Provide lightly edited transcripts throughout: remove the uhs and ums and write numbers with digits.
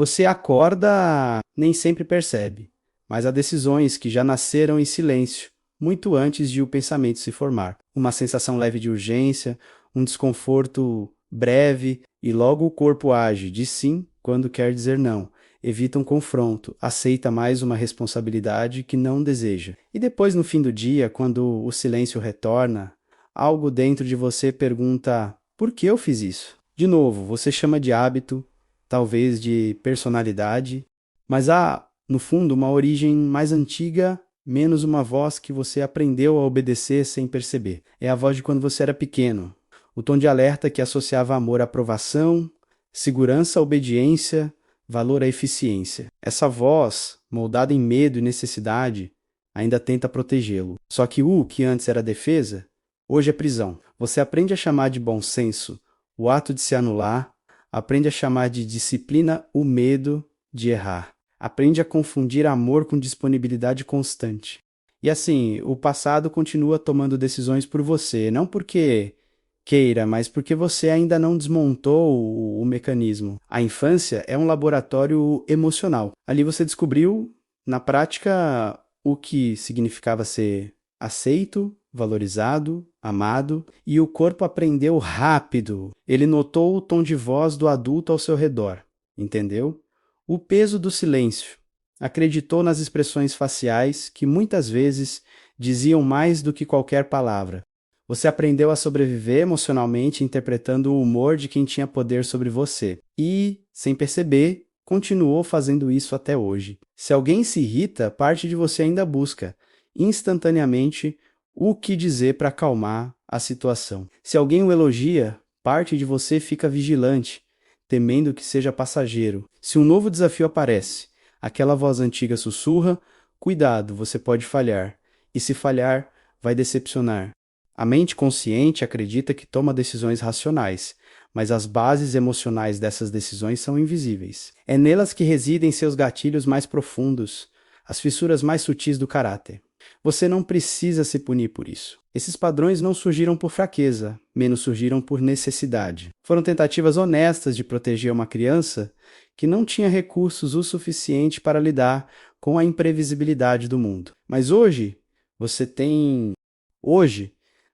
Você acorda, nem sempre percebe, mas há decisões que já nasceram em silêncio, muito antes de o pensamento se formar. Uma sensação leve de urgência, um desconforto breve, e logo o corpo age, diz sim quando quer dizer não, evita um confronto, aceita mais uma responsabilidade que não deseja. E depois, no fim do dia, quando o silêncio retorna, algo dentro de você pergunta: por que eu fiz isso? De novo, você chama de hábito, talvez de personalidade, mas há, no fundo, uma origem mais antiga, menos uma voz que você aprendeu a obedecer sem perceber. É a voz de quando você era pequeno, o tom de alerta que associava amor à aprovação, segurança à obediência, valor à eficiência. Essa voz, moldada em medo e necessidade, ainda tenta protegê-lo. Só que o que antes era defesa, hoje é prisão. Você aprende a chamar de bom senso o ato de se anular, aprende a chamar de disciplina o medo de errar. Aprende a confundir amor com disponibilidade constante. E assim, o passado continua tomando decisões por você, não porque queira, mas porque você ainda não desmontou o mecanismo. A infância é um laboratório emocional. Ali você descobriu, na prática, o que significava ser aceito, valorizado, amado, e o corpo aprendeu rápido. Ele notou o tom de voz do adulto ao seu redor, entendeu? O peso do silêncio. Acreditou nas expressões faciais que muitas vezes diziam mais do que qualquer palavra. Você aprendeu a sobreviver emocionalmente interpretando o humor de quem tinha poder sobre você. E, sem perceber, continuou fazendo isso até hoje. Se alguém se irrita, parte de você ainda busca, instantaneamente, o que dizer para acalmar a situação. Se alguém o elogia, parte de você fica vigilante, temendo que seja passageiro. Se um novo desafio aparece, aquela voz antiga sussurra: cuidado, você pode falhar. E se falhar, vai decepcionar. A mente consciente acredita que toma decisões racionais, mas as bases emocionais dessas decisões são invisíveis. É nelas que residem seus gatilhos mais profundos, as fissuras mais sutis do caráter. Você não precisa se punir por isso. Esses padrões não surgiram por fraqueza, menos surgiram por necessidade. Foram tentativas honestas de proteger uma criança que não tinha recursos o suficiente para lidar com a imprevisibilidade do mundo. Mas Hoje,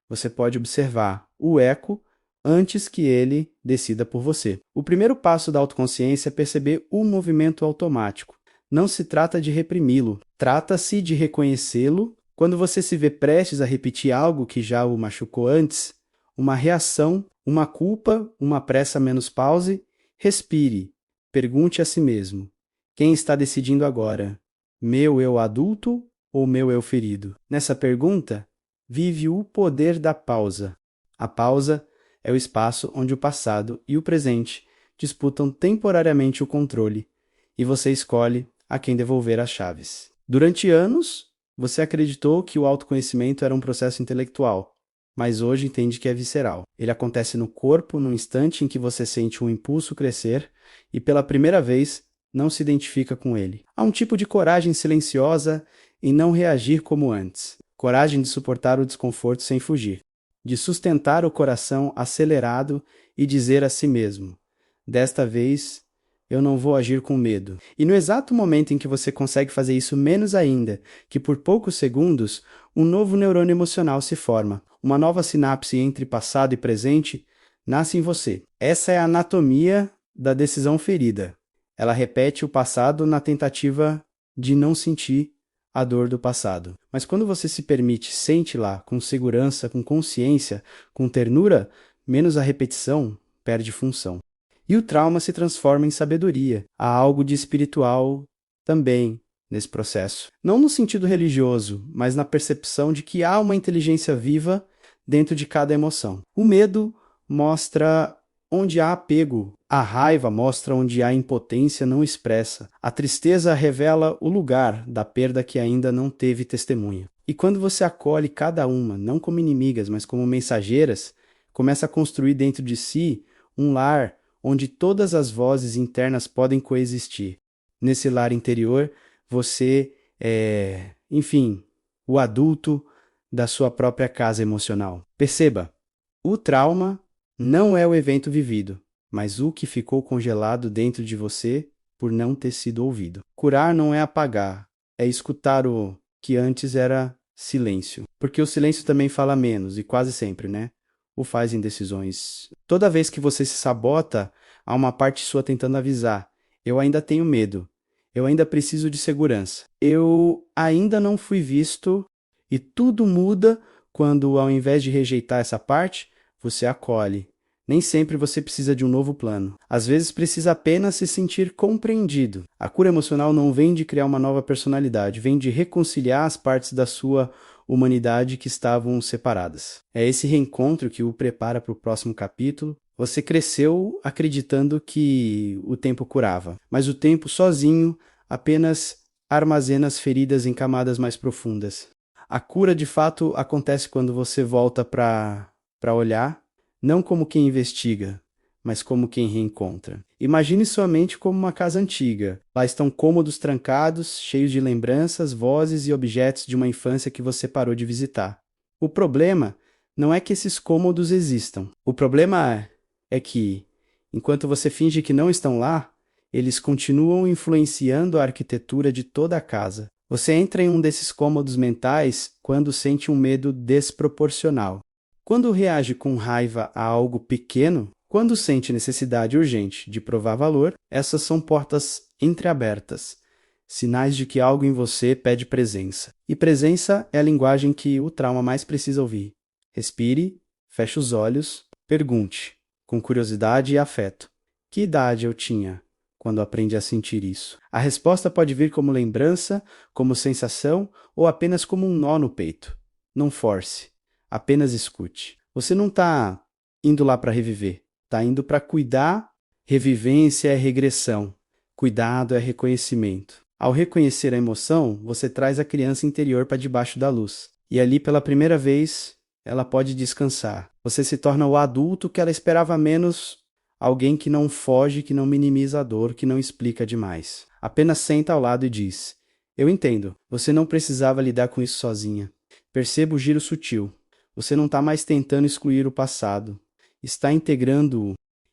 você pode observar o eco antes que ele decida por você. O primeiro passo da autoconsciência é perceber o movimento automático. Não se trata de reprimi-lo, trata-se de reconhecê-lo quando você se vê prestes a repetir algo que já o machucou antes, uma reação, uma culpa, uma pressa menos pause. Respire, pergunte a si mesmo: quem está decidindo agora? Meu eu adulto ou meu eu ferido? Nessa pergunta, vive o poder da pausa. A pausa é o espaço onde o passado e o presente disputam temporariamente o controle, e você escolhe a quem devolver as chaves. Durante anos, você acreditou que o autoconhecimento era um processo intelectual, mas hoje entende que é visceral. Ele acontece no corpo no instante em que você sente um impulso crescer e, pela primeira vez, não se identifica com ele. Há um tipo de coragem silenciosa em não reagir como antes. Coragem de suportar o desconforto sem fugir. De sustentar o coração acelerado e dizer a si mesmo: desta vez, eu não vou agir com medo. E no exato momento em que você consegue fazer isso menos ainda, que por poucos segundos, um novo neurônio emocional se forma. Uma nova sinapse entre passado e presente nasce em você. Essa é a anatomia da decisão ferida. Ela repete o passado na tentativa de não sentir a dor do passado. Mas quando você se permite, sente lá, com segurança, com consciência, com ternura, menos a repetição perde função. E o trauma se transforma em sabedoria. Há algo de espiritual também nesse processo. Não no sentido religioso, mas na percepção de que há uma inteligência viva dentro de cada emoção. O medo mostra onde há apego. A raiva mostra onde há impotência não expressa. A tristeza revela o lugar da perda que ainda não teve testemunha. E quando você acolhe cada uma, não como inimigas, mas como mensageiras, começa a construir dentro de si um lar onde todas as vozes internas podem coexistir. Nesse lar interior, você é, enfim, o adulto da sua própria casa emocional. Perceba, o trauma não é o evento vivido, mas o que ficou congelado dentro de você por não ter sido ouvido. Curar não é apagar, é escutar o que antes era silêncio. Porque o silêncio também fala menos, e quase sempre, né? O faz em decisões. Toda vez que você se sabota, há uma parte sua tentando avisar. Eu ainda tenho medo. Eu ainda preciso de segurança. Eu ainda não fui visto. E tudo muda quando, ao invés de rejeitar essa parte, você acolhe. Nem sempre você precisa de um novo plano. Às vezes precisa apenas se sentir compreendido. A cura emocional não vem de criar uma nova personalidade, vem de reconciliar as partes da sua humanidade que estavam separadas. É esse reencontro que o prepara para o próximo capítulo. Você cresceu acreditando que o tempo curava, mas o tempo sozinho apenas armazena as feridas em camadas mais profundas. A cura de fato acontece quando você volta para olhar, não como quem investiga, mas como quem reencontra. Imagine sua mente como uma casa antiga. Lá estão cômodos trancados, cheios de lembranças, vozes e objetos de uma infância que você parou de visitar. O problema não é que esses cômodos existam. O problema é que, enquanto você finge que não estão lá, eles continuam influenciando a arquitetura de toda a casa. Você entra em um desses cômodos mentais quando sente um medo desproporcional. Quando reage com raiva a algo pequeno, quando sente necessidade urgente de provar valor, essas são portas entreabertas, sinais de que algo em você pede presença. E presença é a linguagem que o trauma mais precisa ouvir. Respire, feche os olhos, pergunte, com curiosidade e afeto: que idade eu tinha quando aprendi a sentir isso? A resposta pode vir como lembrança, como sensação ou apenas como um nó no peito. Não force. Apenas escute. Você não está indo lá para reviver. Está indo para cuidar. Revivência é regressão. Cuidado é reconhecimento. Ao reconhecer a emoção, você traz a criança interior para debaixo da luz. E ali, pela primeira vez, ela pode descansar. Você se torna o adulto que ela esperava menos, alguém que não foge, que não minimiza a dor, que não explica demais. Apenas senta ao lado e diz: eu entendo, você não precisava lidar com isso sozinha. Perceba o giro sutil. Você não está mais tentando excluir o passado. Está integrando-o.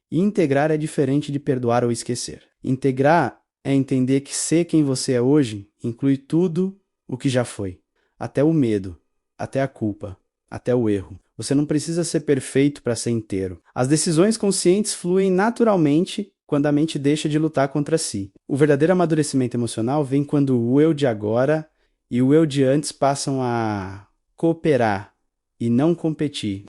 E integrar é diferente de perdoar ou esquecer. Integrar é entender que ser quem você é hoje inclui tudo o que já foi. Até o medo, até a culpa, até o erro. Você não precisa ser perfeito para ser inteiro. As decisões conscientes fluem naturalmente quando a mente deixa de lutar contra si. O verdadeiro amadurecimento emocional vem quando o eu de agora e o eu de antes passam a cooperar e não competir.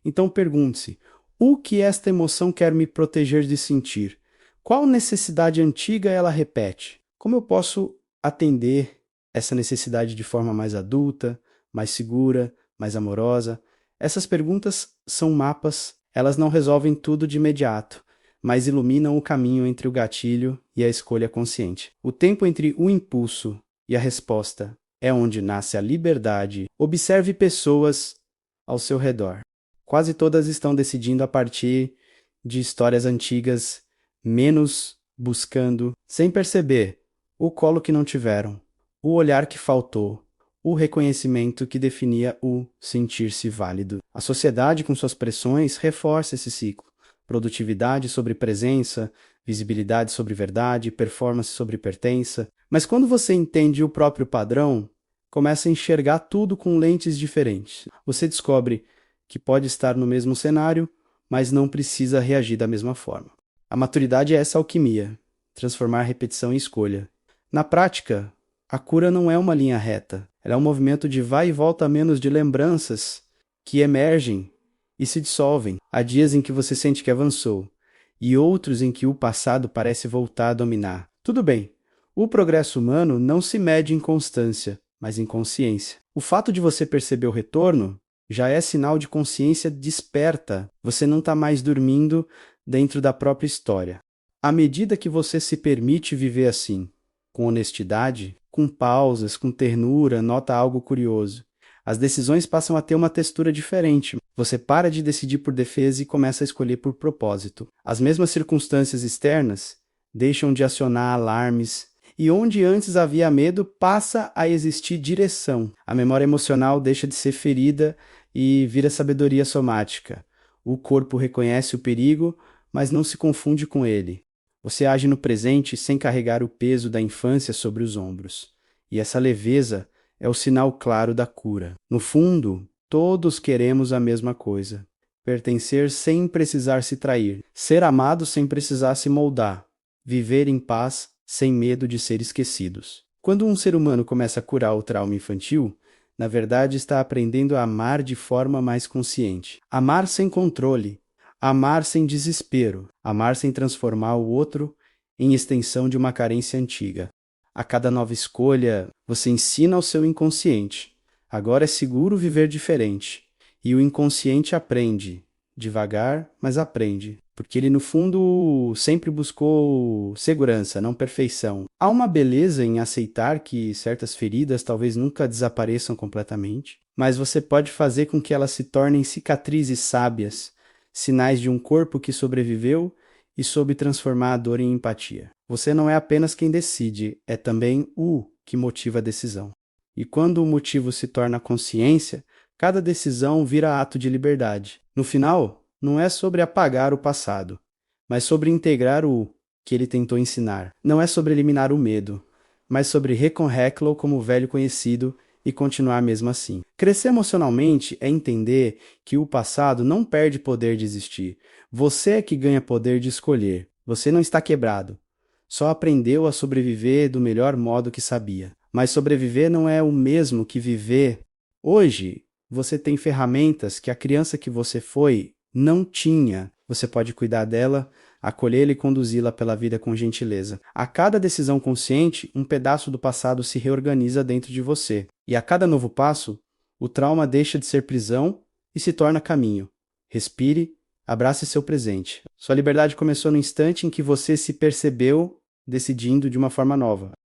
Então pergunte-se: o que esta emoção quer me proteger de sentir? Qual necessidade antiga ela repete? Como eu posso atender essa necessidade de forma mais adulta, mais segura, mais amorosa? Essas perguntas são mapas, elas não resolvem tudo de imediato, mas iluminam o caminho entre o gatilho e a escolha consciente. O tempo entre o impulso e a resposta é onde nasce a liberdade. Observe pessoas ao seu redor. Quase todas estão decidindo a partir de histórias antigas, menos buscando, sem perceber, o colo que não tiveram, o olhar que faltou, o reconhecimento que definia o sentir-se válido. A sociedade, com suas pressões, reforça esse ciclo. Produtividade sobre presença, visibilidade sobre verdade, performance sobre pertença. Mas quando você entende o próprio padrão, começa a enxergar tudo com lentes diferentes. Você descobre que pode estar no mesmo cenário, mas não precisa reagir da mesma forma. A maturidade é essa alquimia, transformar repetição em escolha. Na prática, a cura não é uma linha reta, ela é um movimento de vai e volta menos de lembranças que emergem e se dissolvem. Há dias em que você sente que avançou, e outros em que o passado parece voltar a dominar. Tudo bem, o progresso humano não se mede em constância, mas em consciência. O fato de você perceber o retorno já é sinal de consciência desperta. Você não está mais dormindo dentro da própria história. À medida que você se permite viver assim, com honestidade, com pausas, com ternura, nota algo curioso. As decisões passam a ter uma textura diferente. Você para de decidir por defesa e começa a escolher por propósito. As mesmas circunstâncias externas deixam de acionar alarmes, e onde antes havia medo, passa a existir direção. A memória emocional deixa de ser ferida e vira sabedoria somática. O corpo reconhece o perigo, mas não se confunde com ele. Você age no presente sem carregar o peso da infância sobre os ombros. E essa leveza é o sinal claro da cura. No fundo, todos queremos a mesma coisa: pertencer sem precisar se trair, ser amado sem precisar se moldar, viver em paz sem medo de ser esquecidos. Quando um ser humano começa a curar o trauma infantil, na verdade está aprendendo a amar de forma mais consciente. Amar sem controle, amar sem desespero, amar sem transformar o outro em extensão de uma carência antiga. A cada nova escolha, você ensina ao seu inconsciente: agora é seguro viver diferente. E o inconsciente aprende, devagar, mas aprende, porque ele no fundo sempre buscou segurança, não perfeição. Há uma beleza em aceitar que certas feridas talvez nunca desapareçam completamente, mas você pode fazer com que elas se tornem cicatrizes sábias, sinais de um corpo que sobreviveu e soube transformar a dor em empatia. Você não é apenas quem decide, é também o que motiva a decisão. E quando o motivo se torna consciência, cada decisão vira ato de liberdade. No final, não é sobre apagar o passado, mas sobre integrar o que ele tentou ensinar. Não é sobre eliminar o medo, mas sobre reconhecê-lo como velho conhecido e continuar mesmo assim. Crescer emocionalmente é entender que o passado não perde poder de existir. Você é que ganha poder de escolher. Você não está quebrado. Só aprendeu a sobreviver do melhor modo que sabia. Mas sobreviver não é o mesmo que viver. Hoje, você tem ferramentas que a criança que você foi não tinha. Você pode cuidar dela, acolhê-la e conduzi-la pela vida com gentileza. A cada decisão consciente, um pedaço do passado se reorganiza dentro de você. E a cada novo passo, o trauma deixa de ser prisão e se torna caminho. Respire, abrace seu presente. Sua liberdade começou no instante em que você se percebeu decidindo de uma forma nova.